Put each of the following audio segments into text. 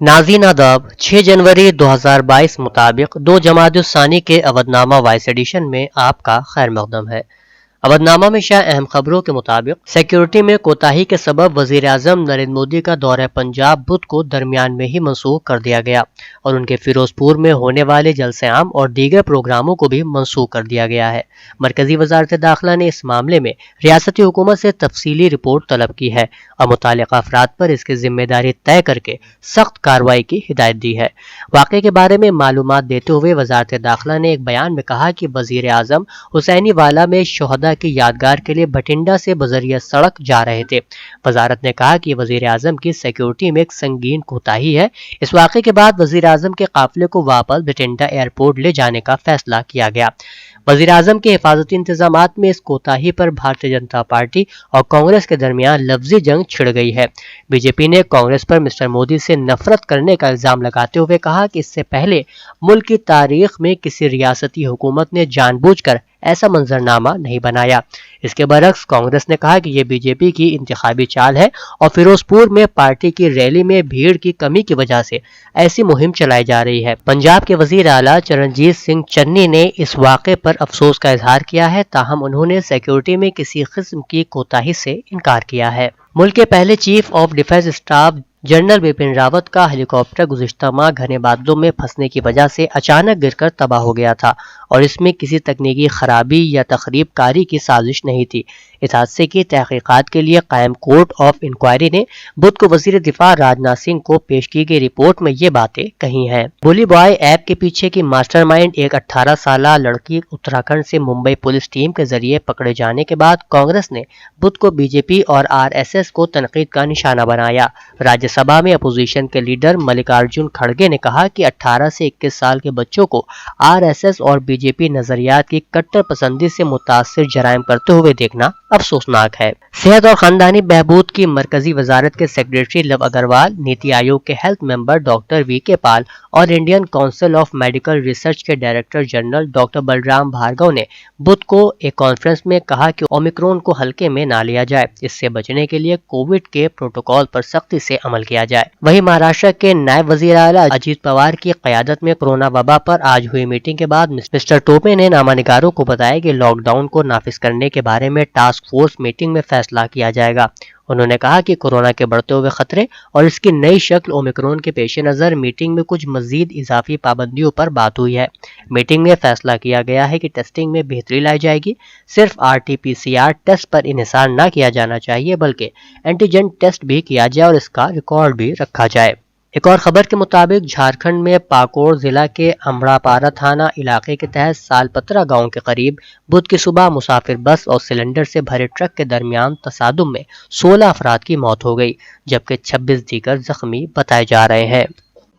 नाज़रीन आदाब 6 जनवरी 2022 मुताबिक 2 जमात सानी के अवधनामा वॉइस एडिशन में आपका खैर मकदम है। अवधनामा में शाह अहम खबरों के मुताबिक सिक्योरिटी में कोताही के सबब वजीर आजम नरेंद्र मोदी का दौरा पंजाब बुध को दरमियान में ही मनसूख कर दिया गया और उनके फिरोजपुर में होने वाले जलसे आम और दीगर प्रोग्रामों को भी मनसूख कर दिया गया है। मरकजी वजारत दाखिला ने इस मामले में रियासती हुकूमत से तफसीली रिपोर्ट तलब की है और मुतालिका अफराद पर इसकी जिम्मेदारी तय करके सख्त कार्रवाई की हिदायत दी है। वाक़े के बारे में मालूमात देते हुए वजारत दाखिला ने एक बयान में कहा कि वजीर आजम हुसैनी वाला में शोहदा की यादगार के लिए भटिंडा से बजरिया सड़क जा रहे थे। वजारत ने कहा कि वजीर आजम की सिक्योरिटी में एक संगीन कोताही है। इस वाक़े के बाद वजीर आजम के काफिले को वापस भटिंडा एयरपोर्ट ले जाने का फैसला किया गया। वजीर आजम के हिफाजती इंतजामात में इस कोताही पर भारतीय जनता पार्टी और कांग्रेस के दरमियान लफ्जी जंग छिड़ गई है। बीजेपी ने कांग्रेस पर मिस्टर मोदी से नफरत करने का इल्जाम लगाते हुए कहा कि इससे पहले मुल्क की तारीख में किसी रियासती हुकूमत ने जानबूझकर ऐसा मंजरनामा नहीं बनाया। इसके बरक्स कांग्रेस ने कहा कि यह बीजेपी की इंतखाबी चाल है और फिरोजपुर में पार्टी की रैली में भीड़ की कमी की वजह से ऐसी मुहिम चलाई जा रही है। पंजाब के वजीर आला चरणजीत सिंह चन्नी ने इस वाक़े पर अफसोस का इजहार किया है, ताहम उन्होंने सिक्योरिटी में किसी किस्म की कोताही से इनकार किया है। मुल्क के पहले chief of defence staff general Bipin Rawat का हेलीकॉप्टर गुज़िश्ता माह घने बादलों में फंसने की वजह से अचानक गिरकर तबाह हो गया था और इसमें किसी तकनीकी खराबी या तखरीब कारी की साजिश नहीं थी। इस हादसे की तहकीकात के लिए कायम कोर्ट ऑफ इंक्वायरी ने बुध को वजीर दिफा राजनाथ सिंह को पेश की गई रिपोर्ट में ये बातें कही हैं। बुली बॉय ऐप के पीछे की मास्टरमाइंड एक 18 साल लड़की उत्तराखंड से मुंबई पुलिस टीम के जरिए पकड़े जाने के बाद कांग्रेस ने बुध को बीजेपी और आरएसएस को तनकीद का निशाना बनाया। राज्यसभा में अपोजिशन के लीडर मल्लिकार्जुन खड़गे ने कहा कि 18 से 21 साल के बच्चों को आरएसएस और बीजेपी नजरियात की कट्टर पसंदी से मुतासिर जराइम करते हुए देखना अफसोसनाक है। सेहत और खानदानी बहबूद की मरकजी वजारत के सेक्रेटरी लव अग्रवाल, नीति आयोग के health member doctor VK Pal और Indian Council of Medical Research के director general doctor Balram Bhargava ने बुध को एक कॉन्फ्रेंस में कहा कि ओमिक्रॉन को हल्के में ना लिया जाए, इससे बचने के लिए कोविड के प्रोटोकॉल पर सख्ती से अमल किया जाए। वहीं महाराष्ट्र के नायब वजीर आला अजीत पवार की क़यादत में कोरोना वबा पर आज हुई मीटिंग के बाद मिस्टर टोपे ने नामानिगारों को बताया कि लॉकडाउन को नाफिज करने के बारे में टास्क फोर्स मीटिंग में फैसला किया जाएगा। उन्होंने कहा कि कोरोना के बढ़ते हुए खतरे और इसकी नई शक्ल ओमिक्रॉन के पेश नज़र मीटिंग में कुछ मजीद इजाफी पाबंदियों पर बात हुई है। मीटिंग में फैसला किया गया है कि टेस्टिंग में बेहतरी लाई जाएगी। सिर्फ RT-PCR टेस्ट पर इन्हिसार न किया जाना चाहिए बल्कि एंटीजन टेस्ट भी किया जाए और इसका रिकॉर्ड भी रखा जाए। एक और खबर के मुताबिक झारखंड में पाकुड़ जिला के अमरापारा थाना इलाके के तहत सालपत्रा गांव के करीब बुध की सुबह मुसाफिर बस और सिलेंडर से भरे ट्रक के दरमियान तसादुम में 16 अफराद की मौत हो गई, जबकि 26 दीगर जख्मी बताए जा रहे हैं।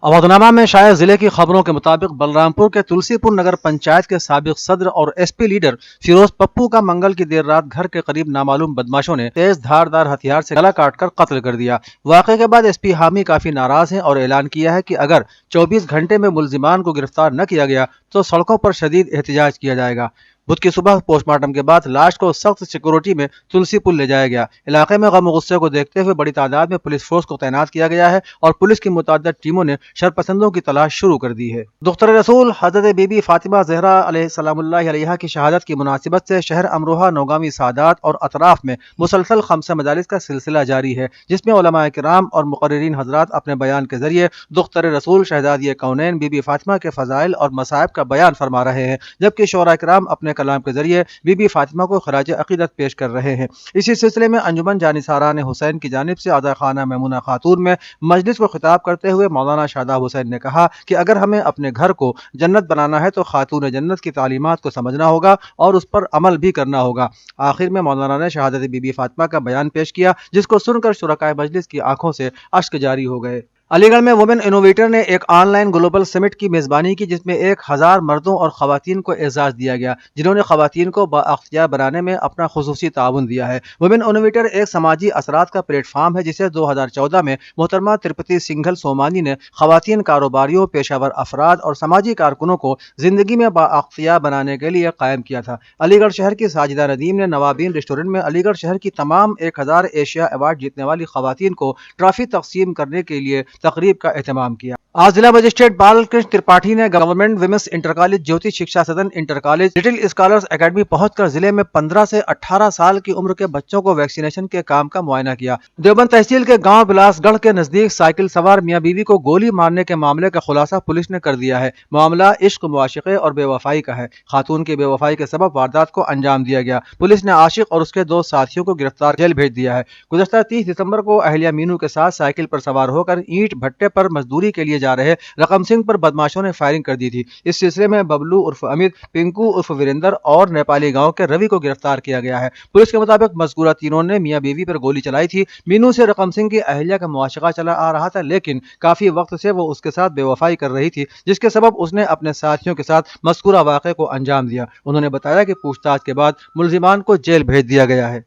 अवधनामा में शायर जिले की खबरों के मुताबिक बलरामपुर के तुलसीपुर नगर पंचायत के साबिक सदर और एसपी लीडर फिरोज पप्पू का मंगल की देर रात घर के करीब नामालूम बदमाशों ने तेज धारदार हथियार से गला काटकर कत्ल कर दिया। वाक़े के बाद एसपी हामी काफी नाराज हैं और ऐलान किया है कि अगर 24 घंटे में मुलजिमान को गिरफ्तार न किया गया तो सड़कों पर शदीद एहतजाज किया जाएगा। बुध की सुबह पोस्टमार्टम के बाद लाश को सख्त सिक्योरिटी में तुलसीपुर ले जाया गया। इलाके में गम गुस्से को देखते हुए बड़ी तादाद में पुलिस फोर्स को तैनात किया गया है और पुलिस की मुतअद्दिद टीमों ने शरपसंदों की तलाश शुरू कर दी है। दुख्तर रसूल हजरत बीबी फातिमा ज़हरा अलैहिस्सलामुल्लाह अलैहा की शहादत की मुनासिबत से शहर अमरोहा, नौगामी, सादात और अतराफ में मुसलसल खम्सा मजालिस का सिलसिला जारी है, जिसमें उलमाए किराम और मुकर्रिरीन हजरात अपने बयान के जरिए दुख्तर रसूल शहजादी कौनैन बीबी फातिमा के फजाइल और मसाइब का बयान फरमा रहे हैं, जबकि शोरा किराम अपने कलाम के जरिए बीबी फातिमा को खराज अकीदत पेश कर रहे हैं। इसी सिलसिले में अंजुमन जानिसारान हुसैन की जानिब से आज़ा खाना मैमुना खातून में मजलिस को खिताब करते हुए मौलाना शादाब हुसैन ने कहा कि अगर हमें अपने घर को जन्नत बनाना है तो खातून जन्नत की तालीमात को समझना होगा और उस पर अमल भी करना होगा। आखिर में मौलाना ने शहादत बीबी फातिमा का बयान पेश किया, जिसको सुनकर शुरकाए मजलिस की आंखों से अश्क जारी हो गए। अलीगढ़ में वुमेन इनोवेटर ने एक ऑनलाइन ग्लोबल समिट की मेजबानी की, जिसमें 1000 मर्दों और खवातीन को एजाज दिया गया, जिन्होंने खवातीन को बाअख्तियार बनाने में अपना खुसूसी ताउन दिया है। वुमेन इनोवेटर एक समाजी असरात का प्लेटफार्म है, जिसे 2014 में मोहतरमा तिरुपति सिंघल सोमानी ने खवातीन कारोबारियों, पेशावर अफराद और समाजी कारकुनों को जिंदगी में बाअख्तियार बनाने के लिए कायम किया था। अलीगढ़ शहर की साजिदा नदीम ने नवाबीन रेस्टोरेंट में अलीगढ़ शहर की तमाम 1000 एशिया अवार्ड जीतने वाली खवातीन को ट्रॉफी तकसीम करने के लिए تقریب کا اہتمام کیا۔ آج ضلع مجسٹریٹ بال کرشن ترپاٹھی نے government women's inter college Jyoti Shiksha Sadan inter college little scholars academy پہنچ کر ضلع میں 15 سے 18 سال کی عمر کے بچوں کو ویکسینیشن کے کام کا معائنہ کیا۔ دیوبند تحصیل کے گاؤں بلاس گڑھ کے نزدیک سائیکل سوار میاں بیوی کو گولی مارنے کے معاملے کا خلاصہ پولیس نے کر دیا ہے۔ معاملہ عشق، معاشقے اور بے وفائی کا ہے۔ خاتون کی بے وفائی کے سبب واردات کو انجام دیا گیا۔ پولیس نے عاشق اور اس کے 2 ساتھیوں کو گرفتار جیل بھیج دیا ہے۔ گزشتہ 30 دسمبر کو اہلیہ مینو کے ساتھ سائیکل پر سوار ہو کر اینٹ بھٹے پر مزدوری کے لیے جا رہے رقم سنگھ پر بدماشوں نے فائرنگ کر دی تھی۔ اس سلسلے میں ببلو عرف امت، پنکو عرف وریندر اور نیپالی گاؤں کے روی کو گرفتار کیا گیا ہے۔ پولیس کے مطابق مذکورہ تینوں نے میاں بیوی پر گولی چلائی تھی۔ مینو سے رقم سنگھ کی اہلیہ کا معاشقہ چلا آ رہا تھا، لیکن کافی وقت سے وہ اس کے ساتھ بے وفائی کر رہی تھی، جس کے سبب اس نے اپنے ساتھیوں کے ساتھ مذکورہ واقعے کو انجام دیا۔ انہوں نے بتایا کہ پوچھ تاچھ کے بعد ملزمان کو جیل بھیج دیا گیا ہے۔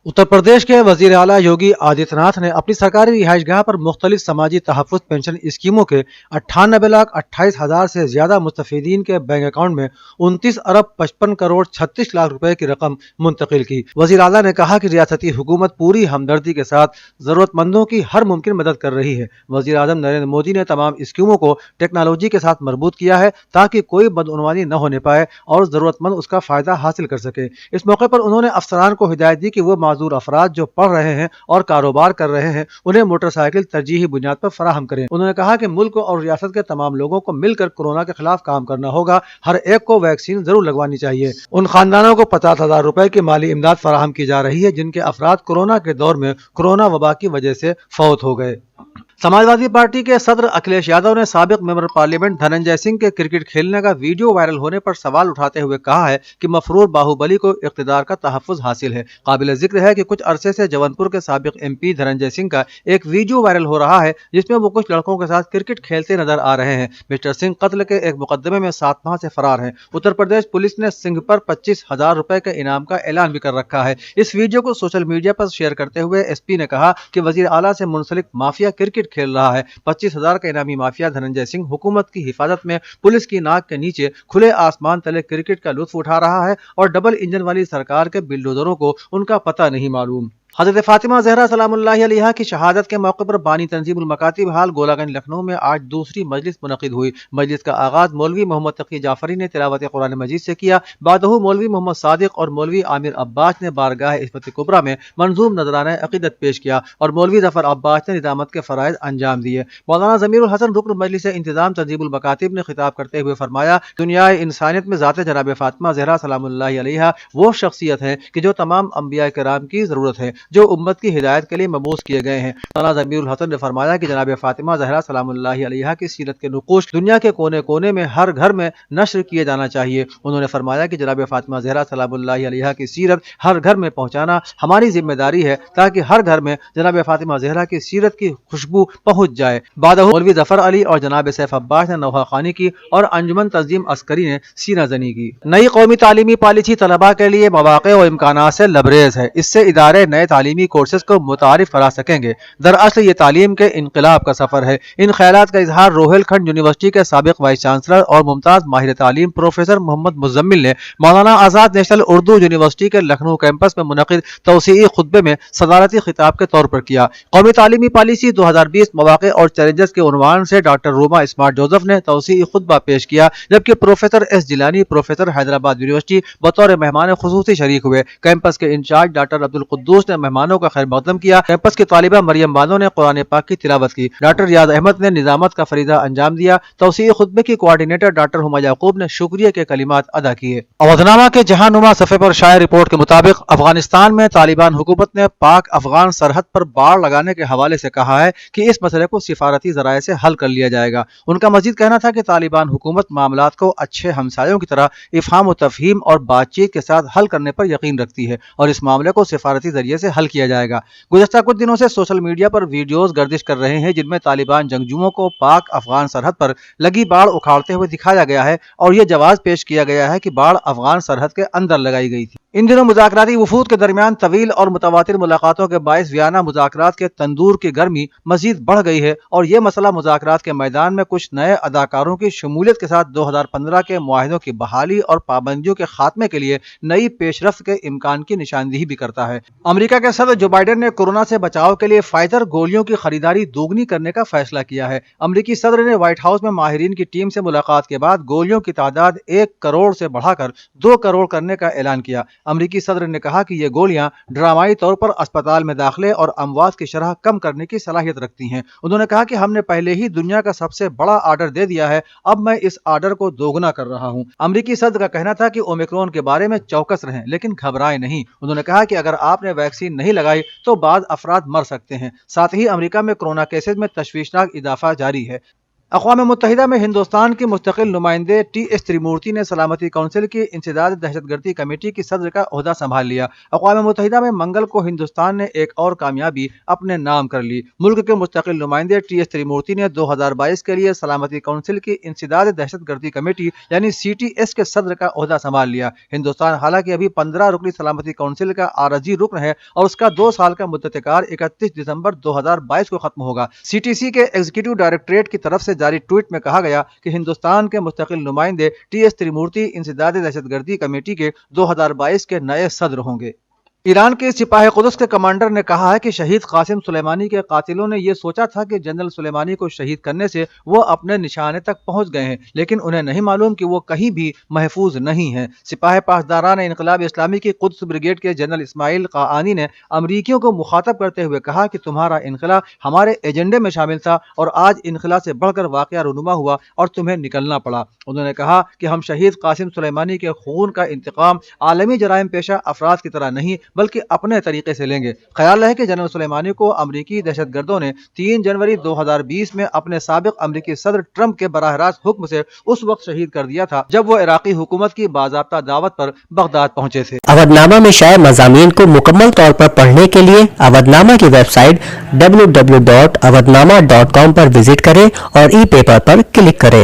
اتر پردیش کے وزیر اعلیٰ یوگی آدتیہ ناتھ نے اپنی سرکاری رہائش گاہ پر مختلف سماجی تحفظ پینشن اسکیموں کے 98,28,000 سے زیادہ مستفیدین کے بینک اکاؤنٹ میں 29,55,36,00,000 روپے کی رقم منتقل کی۔ وزیر اعلیٰ نے کہا کہ ریاستی حکومت پوری ہمدردی کے ساتھ ضرورت مندوں کی ہر ممکن مدد کر رہی ہے۔ وزیر اعظم نریندر مودی نے تمام اسکیموں کو ٹیکنالوجی کے ساتھ مربوط کیا ہے تاکہ کوئی بدعنوانی نہ ہونے پائے اور ضرورت مند اس کا فائدہ حاصل کر سکے۔ اس موقع پر انہوں نے افسران کو ہدایت دی کہ وہ معذور افراد جو پڑھ رہے ہیں اور کاروبار کر رہے ہیں انہیں موٹر سائیکل ترجیحی بنیاد پر فراہم کریں۔ انہوں نے کہا کہ ملک اور ریاست کے تمام لوگوں کو مل کر کورونا کے خلاف کام کرنا ہوگا۔ ہر ایک کو ویکسین ضرور لگوانی چاہیے۔ ان خاندانوں کو 50,000 روپے کی مالی امداد فراہم کی جا رہی ہے جن کے افراد کورونا کے دور میں کورونا وبا کی وجہ سے فوت ہو گئے۔ سماجوادی پارٹی کے صدر اکھلیش یادو نے سابق ممبر پارلیمنٹ دھننجے سنگھ کے کرکٹ کھیلنے کا ویڈیو وائرل ہونے پر سوال اٹھاتے ہوئے کہا ہے کہ مفرور باہوبلی کو اقتدار کا تحفظ حاصل ہے۔ قابل ذکر ہے کہ کچھ عرصے سے جون پور کے سابق ایم پی دھننجے سنگھ کا ایک ویڈیو وائرل ہو رہا ہے جس میں وہ کچھ لڑکوں کے ساتھ کرکٹ کھیلتے نظر آ رہے ہیں۔ مسٹر سنگھ قتل کے ایک مقدمے میں 7 ماہ سے فرار ہیں۔ اتر پردیش پولیس نے سنگھ پر 25,000 روپے کے انعام کا اعلان بھی کر رکھا ہے۔ اس ویڈیو کو سوشل میڈیا پر شیئر کرتے ہوئے ایس پی نے کہا کہ وزیر اعلیٰ سے منسلک مافیا کرکٹ کھیل رہا ہے۔ 25,000 کا انعامی مافیا دھننجے سنگھ حکومت کی حفاظت میں پولیس کی ناک کے نیچے کھلے آسمان تلے کرکٹ کا لطف اٹھا رہا ہے اور ڈبل انجن والی سرکار کے بلڈوزروں کو ان کا پتہ نہیں معلوم۔ حضرت فاطمہ زہرا سلام اللہ علیہا کی شہادت کے موقع پر بانی تنظیم المکاتب ہال گولا گنج لکھنؤ میں آج دوسری مجلس منعقد ہوئی۔ مجلس کا آغاز مولوی محمد تقی جعفری نے تلاوت قرآن مجید سے کیا۔ بعدہ مولوی محمد صادق اور مولوی عامر عباس نے بارگاہ عصمت کبریٰ میں منظوم نذرانہ عقیدت پیش کیا اور مولوی ظفر عباس نے ندامت کے فرائض انجام دیے۔ مولانا ضمیر الحسن رکن مجلس انتظام تنظیم المکاتب نے خطاب کرتے ہوئے فرمایا، دنیا انسانیت میں ذات جناب فاطمہ زہرا سلام اللہ علیہا وہ شخصیت ہے کہ جو تمام انبیاء کرام کی ضرورت ہے، جو امت کی ہدایت کے لیے مبعوث کیے گئے ہیں۔ مولانا ضمیر الحسن نے فرمایا کہ جناب فاطمہ زہرا سلام اللہ علیہا کی سیرت کے نقوش دنیا کے کونے کونے میں ہر گھر میں نشر کیے جانا چاہیے۔ انہوں نے فرمایا کہ جناب فاطمہ زہرا سلام اللہ علیہا کی سیرت ہر گھر میں پہنچانا ہماری ذمہ داری ہے تاکہ ہر گھر میں جناب فاطمہ زہرا کی سیرت کی خوشبو پہنچ جائے۔ بعد مولوی ظفر علی اور جناب سیف عباس نے نوحہ خوانی کی اور انجمن تنظیم عسکری نے سینہ زنی کی۔ نئی قومی تعلیمی پالیسی طلباء کے لیے مواقع و امکانات سے لبریز ہے۔ اس سے ادارے نئے تعلیمی کورسز کو متعارف کرا سکیں گے۔ دراصل یہ تعلیم کے انقلاب کا سفر ہے۔ ان خیالات کا اظہار روہیل کھنڈ یونیورسٹی کے سابق وائس چانسلر اور ممتاز ماہر تعلیم پروفیسر محمد مزمل نے مولانا آزاد نیشنل اردو یونیورسٹی کے لکھنؤ کیمپس میں منعقد توسیعی خطبے میں صدارتی خطاب کے طور پر کیا۔ قومی تعلیمی پالیسی 2020 مواقع اور چیلنجز کے عنوان سے ڈاکٹر روما اسمارٹ جوزف نے توسیعی خطبہ پیش کیا، جبکہ professor S Jilani professor Hyderabad university بطور مہمان خصوصی شریک ہوئے۔ کیمپس کے انچارج ڈاکٹر عبدالقدوس نے مہمانوں کا خیر مقدم کیا۔ کیمپس کی طالبہ مریم بانو نے قرآن پاک کی تلاوت کی۔ ڈاکٹر ریاض احمد نے نظامت کا فریضہ انجام دیا۔ توسیعی خطبے کی کوارڈینیٹر ڈاکٹر ہما یعقوب نے شکریہ کے کلمات ادا کیے۔ اودھنامہ کے جہاں نما صفحے پر شائع رپورٹ کے مطابق افغانستان میں طالبان حکومت نے پاک افغان سرحد پر باڑ لگانے کے حوالے سے کہا ہے کہ اس مسئلے کو سفارتی ذرائع سے حل کر لیا جائے گا۔ ان کا مزید کہنا تھا کہ طالبان حکومت معاملات کو اچھے ہمسایوں کی طرح افہام و تفہیم اور بات چیت کے ساتھ حل کرنے پر یقین رکھتی ہے اور اس معاملے کو سفارتی ذریعے سے حل کیا جائے گا۔ گزشتہ کچھ دنوں سے سوشل میڈیا پر ویڈیوز گردش کر رہے ہیں جن میں طالبان جنگجوؤں کو پاک افغان سرحد پر لگی باڑ اکھاڑتے ہوئے دکھایا گیا ہے اور یہ جواز پیش کیا گیا ہے کہ باڑ افغان سرحد کے اندر لگائی گئی تھی۔ इन दिनों मुज़ाकराती वफूद के दरमियान तवील और मुतवातिर मुलाकातों के बायस वियना मुज़ाकरात के तंदूर की गर्मी मजीद बढ़ गई है और ये मसला मुज़ाकरात के मैदान में कुछ नए अदाकारों की शमूलियत के साथ 2015 के मुआहिदों की बहाली और पाबंदियों के खात्मे के लिए नई पेशरफ्त के इम्कान की निशानदेही भी करता है। अमेरिका के सदर जो बाइडेन ने कोरोना से बचाव के लिए फाइजर गोलियों की खरीदारी दोगुनी करने का फैसला किया है। अमेरिकी सदर ने व्हाइट हाउस में माहिरीन की टीम से मुलाकात के बाद गोलियों की तादाद 1 करोड़ से बढ़ाकर 2 करोड़ करने का ऐलान किया। अमेरिकी सदर ने कहा कि ये गोलियां ड्रामाई तौर पर अस्पताल में दाखिले और अमवात की शरह कम करने की सलाहियत रखती हैं। उन्होंने कहा कि हमने पहले ही दुनिया का सबसे बड़ा ऑर्डर दे दिया है, अब मैं इस ऑर्डर को दोगुना कर रहा हूं। अमेरिकी सदर का कहना था कि ओमिक्रॉन के बारे में चौकस रहें लेकिन घबराएं नहीं। उन्होंने कहा कि अगर आपने वैक्सीन नहीं लगाई तो बाद अफराद मर सकते हैं। साथ ही अमेरिका में कोरोना केसेज में तशवीशनाक इजाफा जारी है। अक़वाम मुत्तहिदा में हिंदुस्तान की मुस्तकिल नुमाइंदे टी.एस. त्रिमूर्ति ने सलामती काउंसिल की इंसदाद दहशतगर्दी कमेटी की सदर का ओहदा संभाल लिया। अक़वाम मुत्तहिदा में मंगल को हिंदुस्तान ने एक और कामयाबी अपने नाम कर ली। मुल्क के मुस्तकिल नुमाइंदे टी.एस. त्रिमूर्ति ने 2022 के लिए सलामती काउंसिल की इंसदाद दहशतगर्दी कमेटी यानी CTS के सदर का ओहदा संभाल लिया। हिंदुस्तान हालांकि अभी 15 रुकनी सलामती काउंसिल का आरजी रुकन है और उसका 2 साल का मुद्दतकार 31 दिसंबर 2022 को खत्म होगा। CTC के एग्जीक्यूटिव डायरेक्टरेट की तरफ से जारी ट्वीट में कहा गया कि हिंदुस्तान के मुस्तकिल नुमाइंदे टी.एस. त्रिमूर्ति इंसदाद दहशतगर्दी कमेटी के 2022 के नए सदर होंगे। ईरान के सिपाही कुदस के कमांडर ने कहा है कि शहीद कासिम सुलेमानी के कातिलों ने यह सोचा था कि जनरल सुलेमानी को शहीद करने से वो अपने निशाने तक पहुंच गए हैं, लेकिन उन्हें नहीं मालूम कि वो कहीं भी महफूज नहीं है। सिपाही पासदारान इनकलाब इस्लामी की कुद्स ब्रिगेड के जनरल इस्माइल काआनी ने अमरीकियों को मुखातब करते हुए कहा कि तुम्हारा इनकला हमारे एजेंडे में शामिल था और आज इनकला से बढ़कर वाकया रुनुमा हुआ और तुम्हें निकलना पड़ा। उन्होंने कहा कि हम शहीद कासिम सुलेमानी के खून का इंतकाम आलमी जराइम पेशा अफराद की तरह नहीं बल्कि अपने तरीके से लेंगे। ख्याल है कि जनरल सुलेमानी को अमरीकी दहशतगर्दों ने 3 जनवरी 2020 में अपने साबिक अमरीकी सदर ट्रंप के बराह रास्त हुक्म से उस वक्त शहीद कर दिया था जब वो इराकी हुकूमत की बाज़ाब्ता दावत पर बगदाद पहुंचे थे। अवधनामा में शाये मज़ामीन को मुकम्मल तौर पर पढ़ने के लिए अवधनामा की वेबसाइट www.awadnama.com पर विजिट करें और ई पेपर पर क्लिक करें।